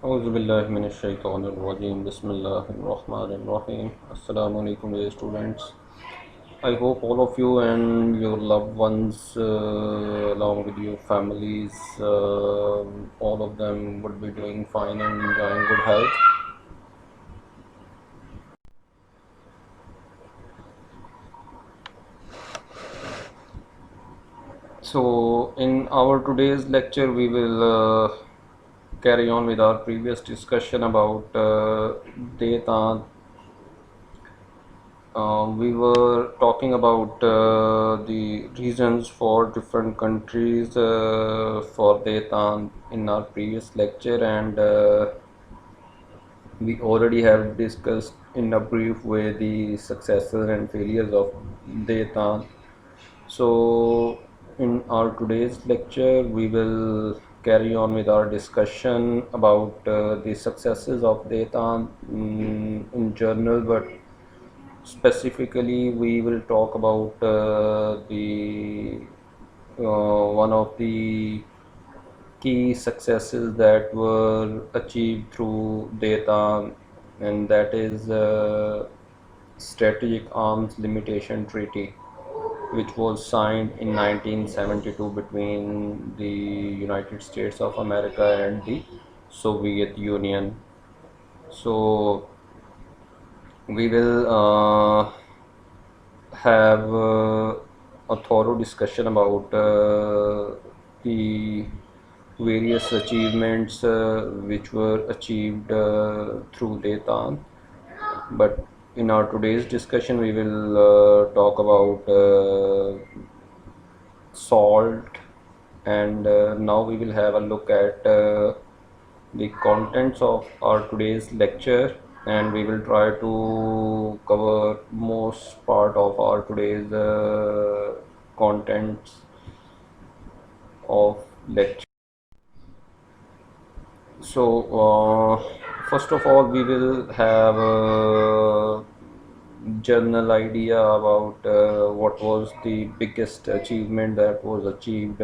Auzubillahiminash-shaytanir-rajim. Bismillahir-rahmanir-rahim. Assalamu alaikum, dear students. I hope all of you and your loved ones, along with your families, all of them would be doing fine and enjoying good health. So, in our today's lecture, we will carry on with our previous discussion about data. We were talking about the reasons for different countries for data in our previous lecture, and we already have discussed in a brief way the successes and failures of data. So, in our today's lecture, we will carry on with our discussion about the successes of data in general, but specifically, we will talk about the one of the key successes that were achieved through data, and that is Strategic Arms Limitation Treaty, which was signed in 1972 between the United States of America and the Soviet Union. So we will have a thorough discussion about the various achievements which were achieved through data. But in our today's discussion, we will talk about SALT, and now we will have a look at the contents of our today's lecture, and we will try to cover most part of our today's contents of lecture. So first of all, we will have a general idea about what was the biggest achievement that was achieved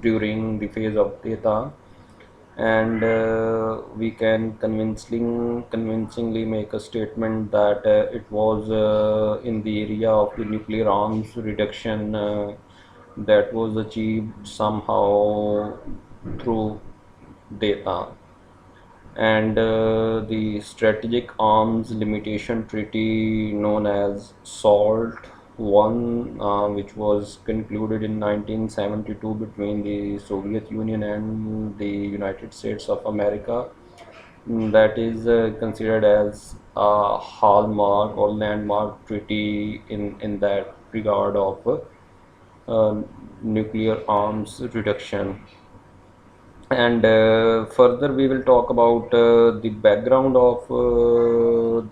during the phase of data, and we can convincingly make a statement that it was in the area of the nuclear arms reduction that was achieved somehow through data. And the Strategic Arms Limitation Treaty, known as SALT 1, which was concluded in 1972 between the Soviet Union and the United States of America, that is considered as a hallmark or landmark treaty in that regard of nuclear arms reduction. And further, we will talk about the background of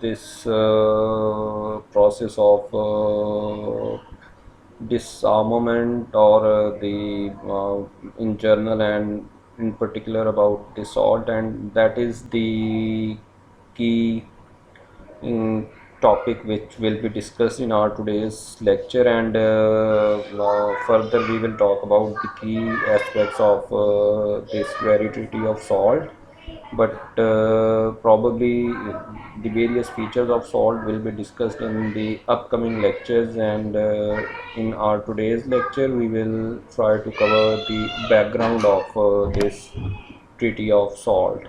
this process of disarmament, or the in general and in particular about the SALT, and that is the key topic which will be discussed in our today's lecture. And further we will talk about the key aspects of this very treaty of SALT, but probably the various features of SALT will be discussed in the upcoming lectures, and in our today's lecture we will try to cover the background of this treaty of SALT.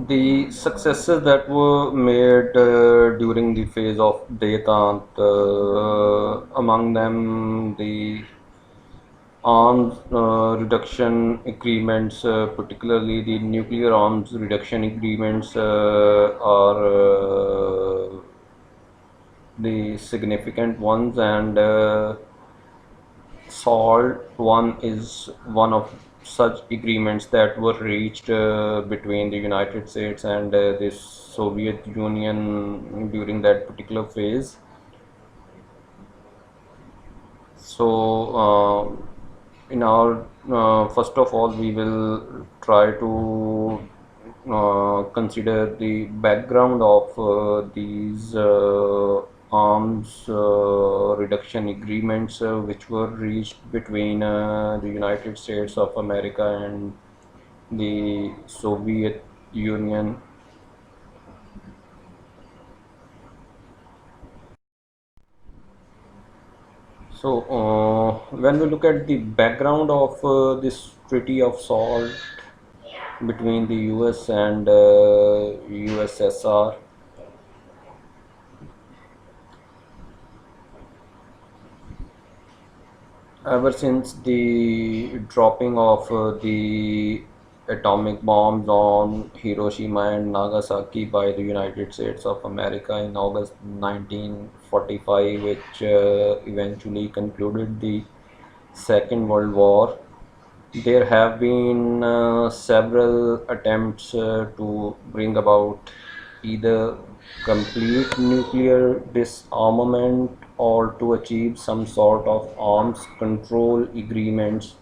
The successes that were made during the phase of data, among them the arms reduction agreements, particularly the nuclear arms reduction agreements, are the significant ones, and SALT 1 is one of such agreements that were reached between the United States and the Soviet Union during that particular phase. So, in our first of all, we will try to consider the background of these arms reduction agreements which were reached between the United States of America and the Soviet Union. So, when we look at the background of this Treaty of Salt between the US and USSR, ever since the dropping of the atomic bombs on Hiroshima and Nagasaki by the United States of America in August 1945, which eventually concluded the Second World War, there have been several attempts to bring about either complete nuclear disarmament or to achieve some sort of arms control agreements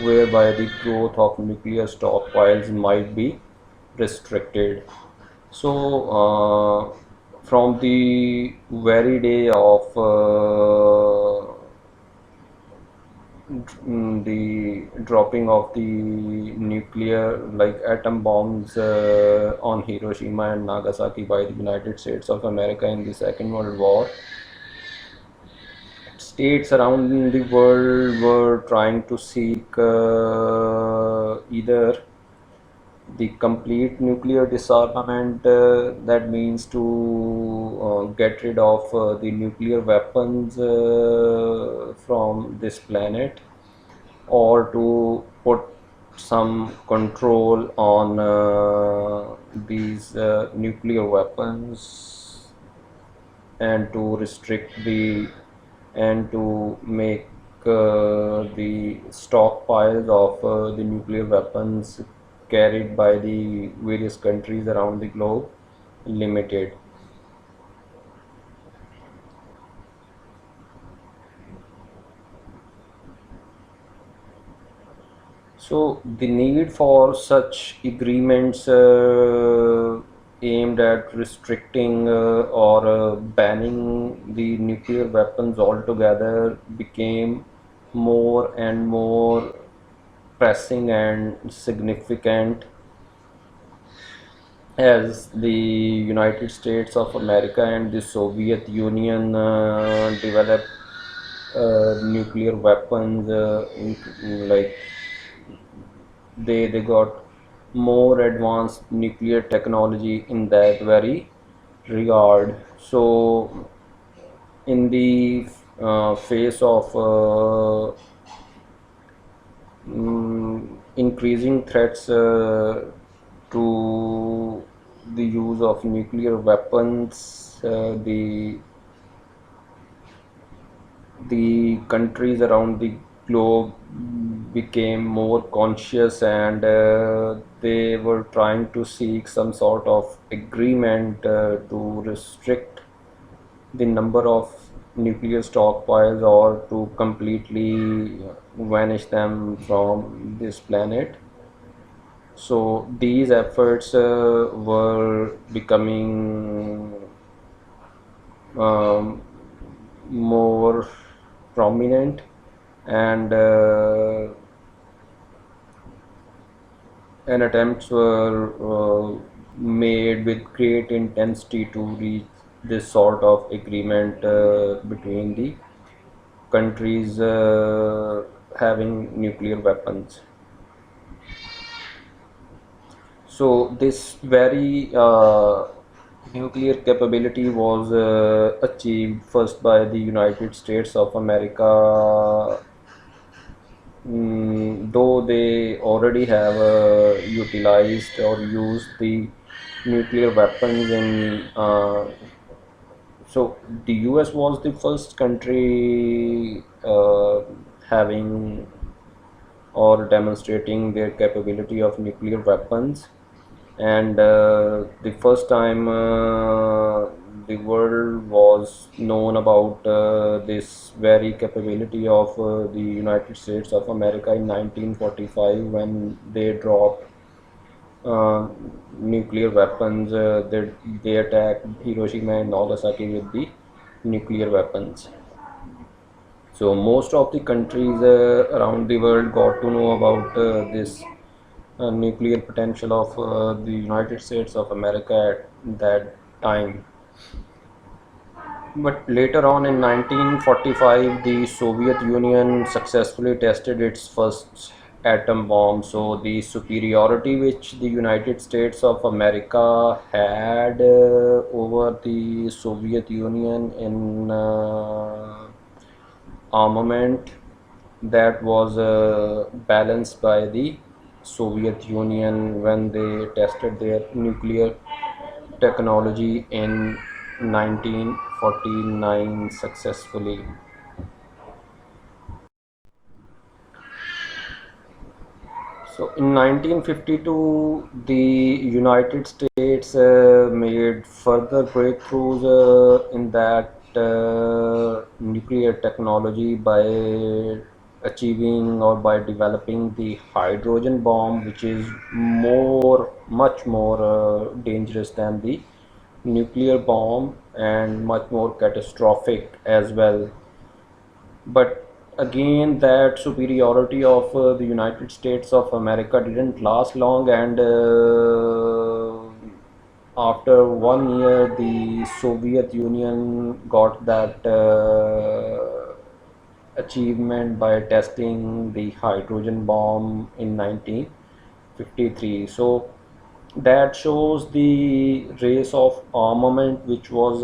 whereby the growth of nuclear stockpiles might be restricted. So, from the very day of the dropping of the nuclear like atom bombs on Hiroshima and Nagasaki by the United States of America in the Second World War, states around the world were trying to seek either the complete nuclear disarmament, that means to get rid of the nuclear weapons from this planet, or to put some control on these nuclear weapons, and to restrict the and to make the stockpiles of the nuclear weapons carried by the various countries around the globe limited. So the need for such agreements aimed at restricting or banning the nuclear weapons altogether became more and more pressing and significant as the United States of America and the Soviet Union developed nuclear weapons, like they got more advanced nuclear technology in that very regard. So, in the face of increasing threats to the use of nuclear weapons, the countries around the globe became more conscious, and they were trying to seek some sort of agreement to restrict the number of nuclear stockpiles or to completely vanish them from this planet. So these efforts were becoming um, more prominent, and attempts were made with great intensity to reach this sort of agreement between the countries having nuclear weapons. So this very nuclear capability was achieved first by the United States of America, though they already have utilized or used the nuclear weapons in. So the US was the first country having or demonstrating their capability of nuclear weapons, and the first time the world was known about this very capability of the United States of America in 1945, when they dropped uh, nuclear weapons. They attacked Hiroshima and Nagasaki with the nuclear weapons. So most of the countries around the world got to know about this nuclear potential of the United States of America at that time. But later on in 1945, the Soviet Union successfully tested its first atom bomb. So the superiority which the United States of America had over the Soviet Union in armament, that was balanced by the Soviet Union when they tested their nuclear technology in 1949 successfully. So in 1952, the United States made further breakthroughs in that nuclear technology by achieving or by developing the hydrogen bomb, which is much more dangerous than the nuclear bomb and much more catastrophic as well. But again, that superiority of the United States of America didn't last long, and after 1 year, the Soviet Union got that achievement by testing the hydrogen bomb in 1953. So that shows the race of armament which was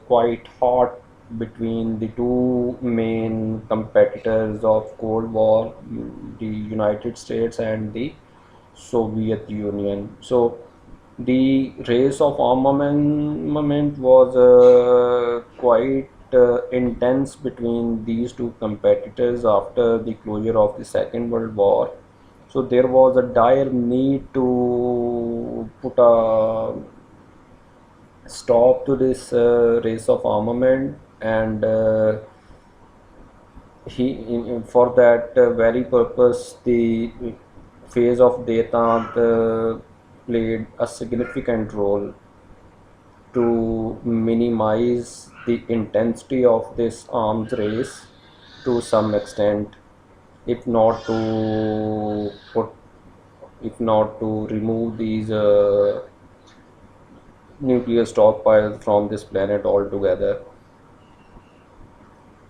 quite hot between the two main competitors of Cold War, the United States and the Soviet Union. So the race of armament was quite intense between these two competitors after the closure of the Second World War. So there was a dire need to put a stop to this race of armament, and for that very purpose, the phase of Detente played a significant role to minimize the intensity of this arms race to some extent, if not to put, if not to remove these nuclear stockpiles from this planet altogether.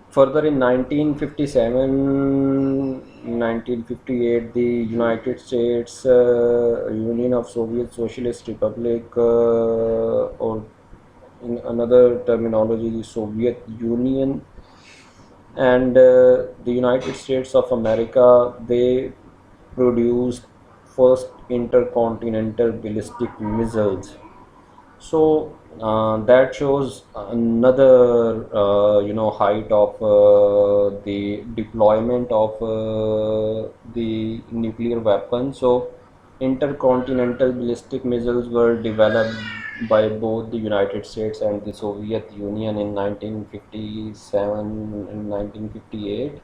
Further, in 1957, 1958, the United States Union of Soviet Socialist Republic, or in another terminology, the Soviet Union, and the United States of America, they produced first intercontinental ballistic missiles. So that shows another height of the deployment of the nuclear weapon. So intercontinental ballistic missiles were developed by both the United States and the Soviet Union in 1957 and 1958,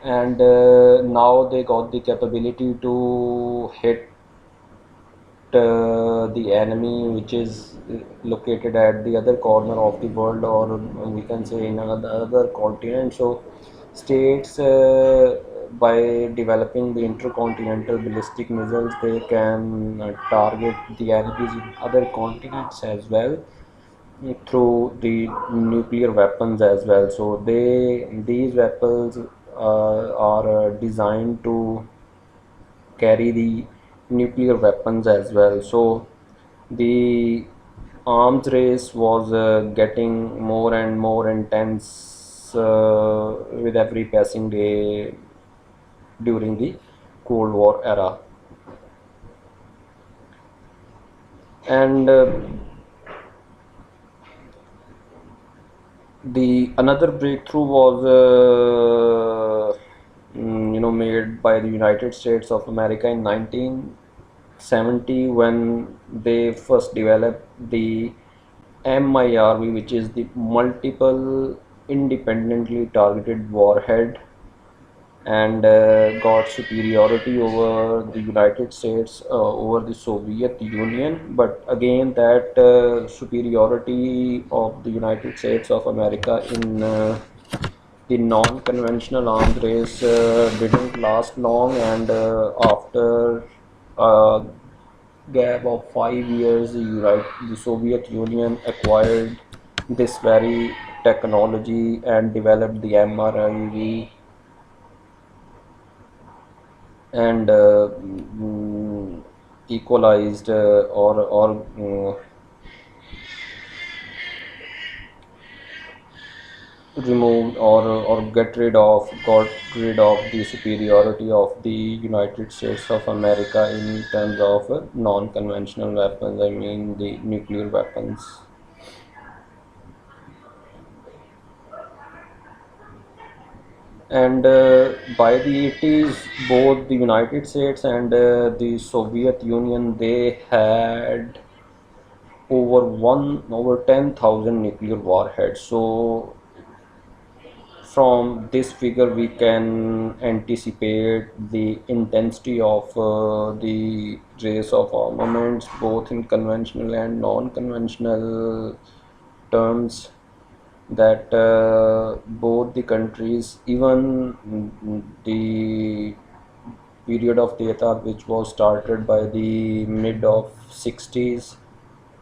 and now they got the capability to hit the enemy which is located at the other corner of the world, or we can say in another other continent. So states, by developing the intercontinental ballistic missiles, they can target the enemies in other continents as well through the nuclear weapons as well. So these weapons are designed to carry the nuclear weapons as well. So the arms race was getting more and more intense with every passing day during the Cold War era. And the another breakthrough was made by the United States of America in 1970 when they first developed the MIRV, which is the multiple independently targeted warhead, and got superiority over the United States, over the Soviet Union. But again, that superiority of the United States of America in the non-conventional arms race didn't last long, and after a gap of 5 years, the Soviet Union acquired this very technology and developed the MRIV, and equalized or removed or got rid of the superiority of the United States of America in terms of non-conventional weapons. I mean the nuclear weapons. And by the 80s, both the United States and the Soviet Union, they had over 10,000 nuclear warheads. So from this figure we can anticipate the intensity of the race of armaments, both in conventional and non-conventional terms, that both the countries, even the period of data which was started by the mid of 60s,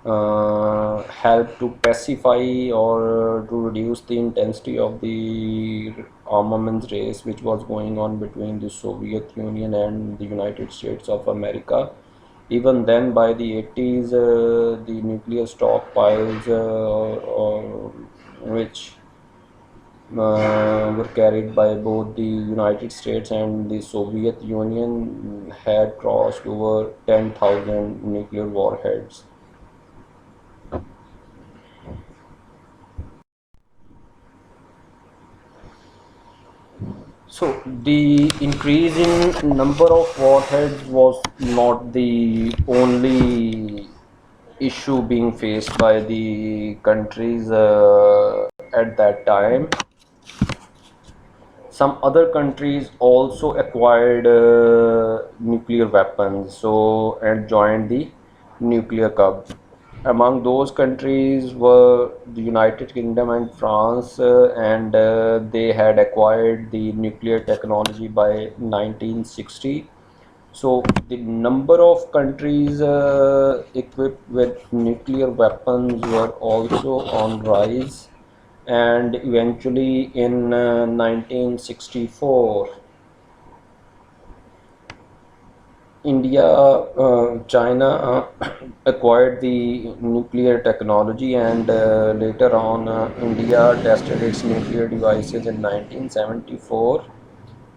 help to pacify or to reduce the intensity of the armaments race which was going on between the Soviet Union and the United States of America. Even then, by the 80s, the nuclear stockpiles, which were carried by both the United States and the Soviet Union, had crossed over 10,000 nuclear warheads. So the increase in number of warheads was not the only issue being faced by the countries at that time. Some other countries also acquired nuclear weapons, so and joined the nuclear club. Among those countries were the United Kingdom and France, and they had acquired the nuclear technology by 1960. So the number of countries equipped with nuclear weapons were also on rise, and eventually in 1964, India, China acquired the nuclear technology, and later on, India tested its nuclear devices in 1974,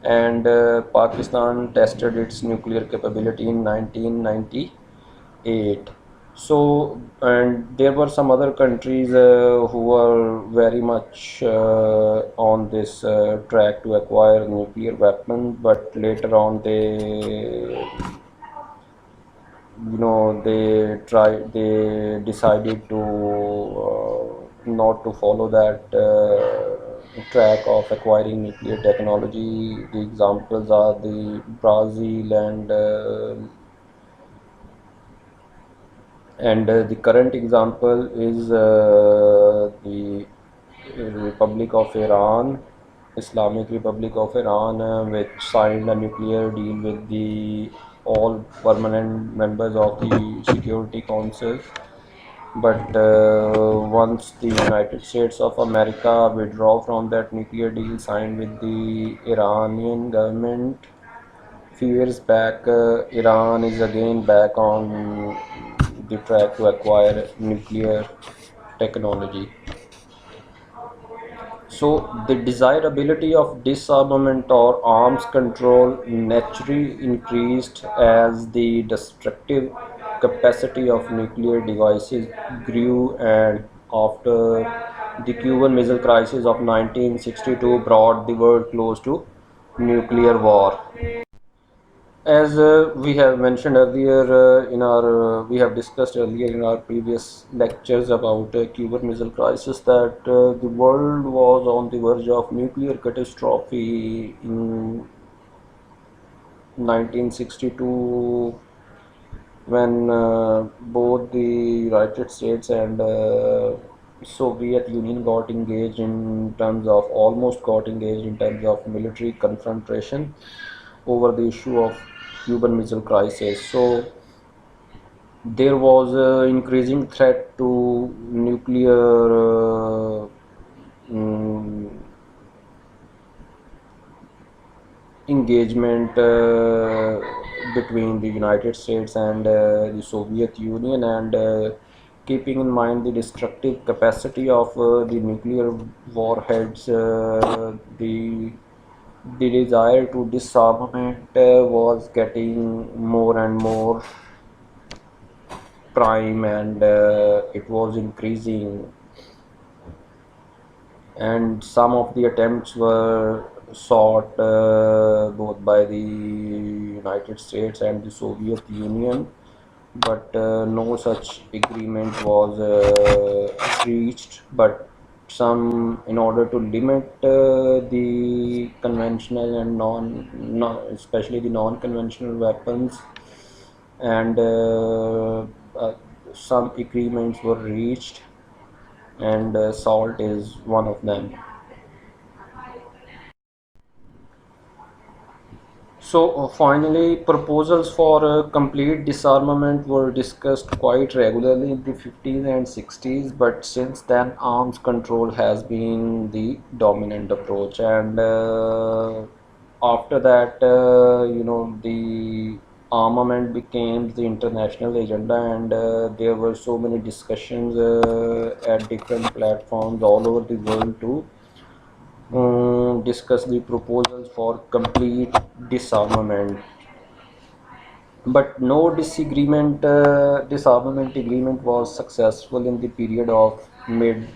and Pakistan tested its nuclear capability in 1998. So, and there were some other countries who were very much on this track to acquire nuclear weapons, but later on they decided to not to follow that track of acquiring nuclear technology. The examples are the Brazil and the current example is the Republic of Iran, Islamic Republic of Iran, which signed a nuclear deal with the all permanent members of the Security Council. But once the United States of America withdraw from that nuclear deal signed with the Iranian government, few years back, Iran is again back on the track to acquire nuclear technology. So the desirability of disarmament or arms control naturally increased as the destructive capacity of nuclear devices grew, and after the Cuban Missile Crisis of 1962 brought the world close to nuclear war. As we have mentioned earlier we have discussed earlier in our previous lectures about Cuban Missile Crisis, that the world was on the verge of nuclear catastrophe in 1962, when both the United States and Soviet Union got engaged in terms of almost got engaged in terms of military confrontation over the issue of Cuban Missile Crisis. So there was an increasing threat to nuclear mm, engagement between the United States and the Soviet Union, and keeping in mind the destructive capacity of the nuclear warheads, the desire to disarmament was getting more and more prime, and it was increasing, and some of the attempts were sought both by the United States and the Soviet Union, but no such agreement was reached. But some, in order to limit the conventional and especially the non-conventional weapons, and uh, some agreements were reached, and SALT is one of them. So finally, proposals for complete disarmament were discussed quite regularly in the 50s and 60s, but since then, arms control has been the dominant approach. And after that, the armament became the international agenda, and there were so many discussions at different platforms all over the world to discuss the proposals for complete disarmament, but no disarmament agreement was successful in the period of mid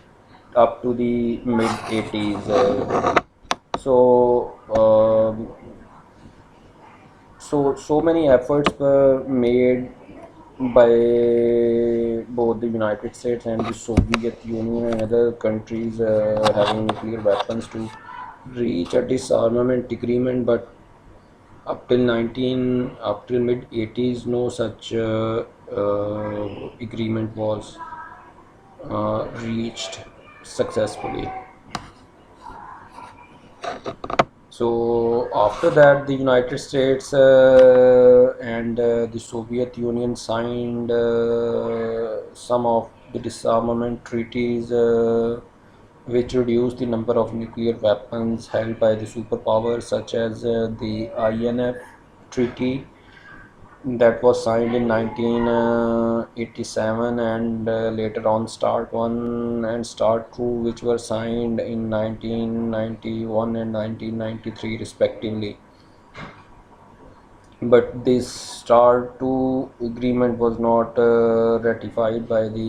up to the mid 80s. So so many efforts were made by both the United States and the Soviet Union and other countries having nuclear weapons to reach a disarmament agreement, but up till mid 80s, no such agreement was reached successfully. So after that, the United States and the Soviet Union signed some of the disarmament treaties, which reduced the number of nuclear weapons held by the superpowers, such as the INF Treaty that was signed in 1987, and later on START 1 and START 2, which were signed in 1991 and 1993 respectively. But this START 2 agreement was not ratified by the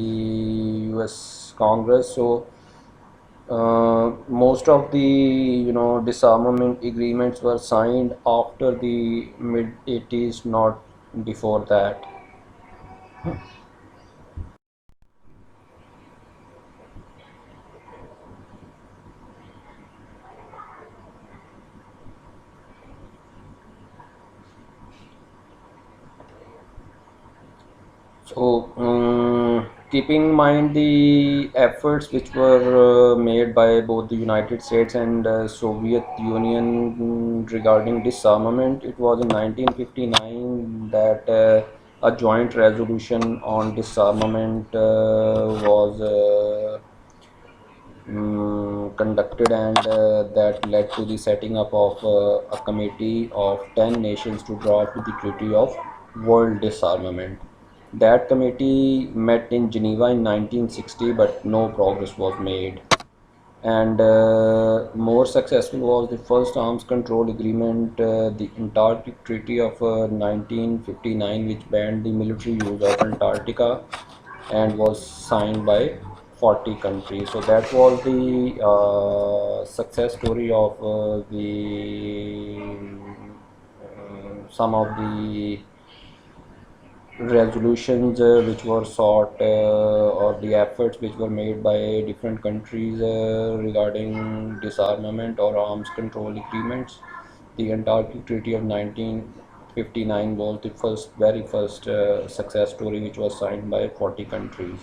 US Congress. So most of the disarmament agreements were signed after the mid 80s, not before that. So, keeping in mind the efforts which were made by both the United States and Soviet Union regarding disarmament, it was in 1959 that a joint resolution on disarmament was conducted, and that led to the setting up of a committee of 10 nations to draft the Treaty of World Disarmament. That committee met in Geneva in 1960, but no progress was made. And more successful was the first arms control agreement, the Antarctic Treaty of 1959, which banned the military use of Antarctica and was signed by 40 countries. So that was the success story of the some of the resolutions which were sought, or the efforts which were made by different countries regarding disarmament or arms control agreements. The Antarctic Treaty of 1959 59 was the very first success story which was signed by 40 countries.